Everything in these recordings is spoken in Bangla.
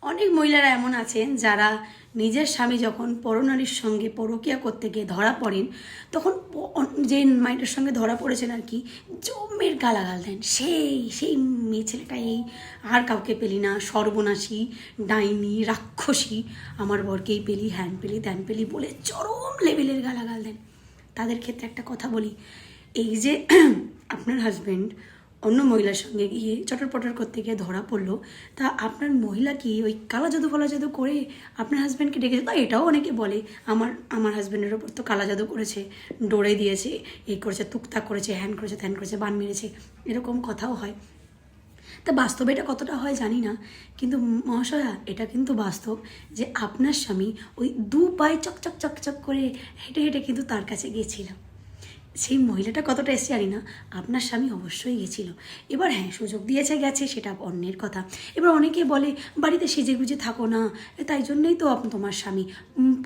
অনেক মহিলারা এমন আছেন যারা নিজের স্বামী যখন পরনারীর সঙ্গে পরকীয়া করতে গিয়ে ধরা পড়েন, তখন যে মাইটার সঙ্গে ধরা পড়েছেন আর কি, জমের গালাগাল দেন। সেই সেই মেয়ে ছেলেটা এই, আর কাউকে পেলি না, সর্বনাশী, ডাইনি, রাক্ষসী, আমার বরকেই পেলি, হ্যান পেলি, ত্যান পেলি বলে চরম লেভেলের গালাগাল দেন। তাদের ক্ষেত্রে একটা কথা বলি, এই যে আপনার হাজব্যান্ড অন্য মহিলার সঙ্গে গিয়ে চটরপটর করতে গিয়ে ধরা পড়লো, তা আপনার মহিলা কি ওই কালা জাদু ফালা জাদু করে আপনার হাজব্যান্ডকে ডেকেছে? তা এটাও অনেকে বলে, আমার হাজব্যান্ডের ওপর তো কালা জাদু করেছে, ডোরে দিয়েছে, এই করেছে, তুকতাক করেছে, হ্যান করেছে, ত্যান করেছে, বান মেরেছে, এরকম কথাও হয়। তা বাস্তবে এটা কতটা হয় জানি না, কিন্তু মহাশয়া এটা কিন্তু বাস্তব যে আপনার স্বামী ওই দু পায়ে চকচক চকচক করে হেঁটে হেঁটে কিন্তু তার কাছে গিয়েছিল। সেই মহিলাটা কতটা এসে জানি না, আপনার স্বামী অবশ্যই গেছিল। এবার হ্যাঁ, সুযোগ দিয়েছে গেছে, সেটা অন্যের কথা। এবার অনেকে বলে বাড়িতে সেজে গুজে থাকো না, তাই জন্যই তো তোমার স্বামী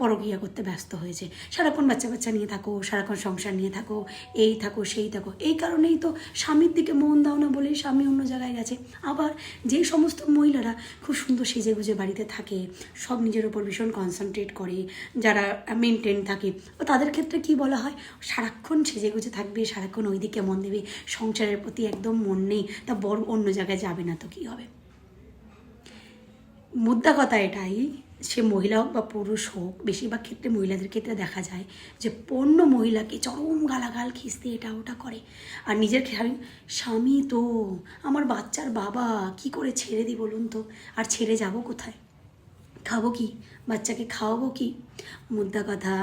পরকীয়া করতে ব্যস্ত হয়েছে, সারাক্ষণ বাচ্চা বাচ্চা নিয়ে থাকো, সারাক্ষণ সংসার নিয়ে থাকো, এই থাকো সেই থাকো, এই কারণেই তো স্বামীর দিকে মন দাও না বলেই স্বামী অন্য জায়গায় গেছে। আবার যে সমস্ত মহিলারা খুব সুন্দর সেজে গুজে বাড়িতে থাকে, সব নিজের ওপর ভীষণ কনসেন্ট্রেট করে, যারা মেনটেন থাকে, তাদের ক্ষেত্রে কি বলা হয়, সারাক্ষণ সেজে গুজে থাকবে, সারাক্ষণ ওই দিকে মন দেবে, সংসারের প্রতি একদম মন নেই, তা বড় অন্য জায়গায় যাবে না তো কী হবে। মুদ্রা কথা এটাই, সে মহিলা হোক বা পুরুষ হোক, বেশিরভাগ ক্ষেত্রে মহিলাদের ক্ষেত্রে দেখা যায় যে পণ্য মহিলাকে চরম গালাগাল খিস্তে এটা ওটা করে, আর নিজের স্বামী তো আমার বাচ্চার বাবা, কি করে ছেড়ে দিই বলুন তো, আর ছেড়ে যাব কোথায়, খাবো কি, বাচ্চাকে খাওয়াবো কি। মুদ্রা কথা,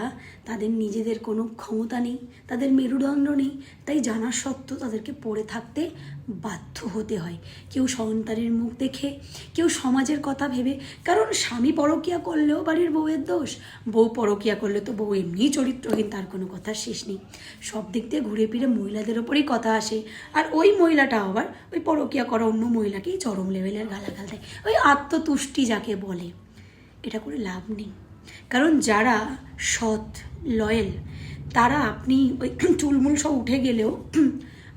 তাদের নিজেদের কোনো ক্ষমতা নেই, তাদের মেরুদণ্ড নেই, তাই জানা সত্ত্বেও তাদেরকে পড়ে থাকতে বাধ্য হতে হয়, কেউ সন্তানের মুখ দেখে, কেউ সমাজের কথা ভেবে। কারণ স্বামী পরকীয়া করলেও বাড়ির বউয়ের দোষ, বউ পরকীয়া করলে তো বউ এমনিই চরিত্রহীন, তার কোনো কথার শেষ নেই। সব দিক দিয়ে ঘুরে ফিরে মহিলাদের ওপরেই কথা আসে, আর ওই মহিলাটা আবার ওই পরকীয়া করা অন্য মহিলাকেই চরম লেভেলের গালাগাল দেয়। ওই আত্মতুষ্টি যাকে বলে, এটা করে লাভ নেই। কারণ যারা সৎ, লয়েল, তারা আপনি ওই চুলমুল সব উঠে গেলেও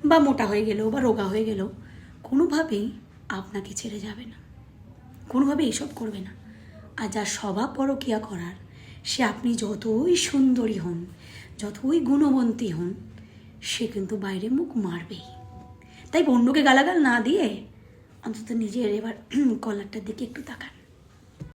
বা মোটা হয়ে গেলেও বা রোগা হয়ে গেলেও কোনোভাবেই আপনাকে ছেড়ে যাবে না, কোনোভাবেই এইসব করবে না। আর যার স্বভাব পরকীয়া করার, সে আপনি যতই সুন্দরী হন, যতই গুণবন্তী হন, সে কিন্তু বাইরে মুখ মারবেই। তাই অন্যকে গালাগাল না দিয়ে অন্তত নিজের এবার কলারটার দিকে একটু তাকান।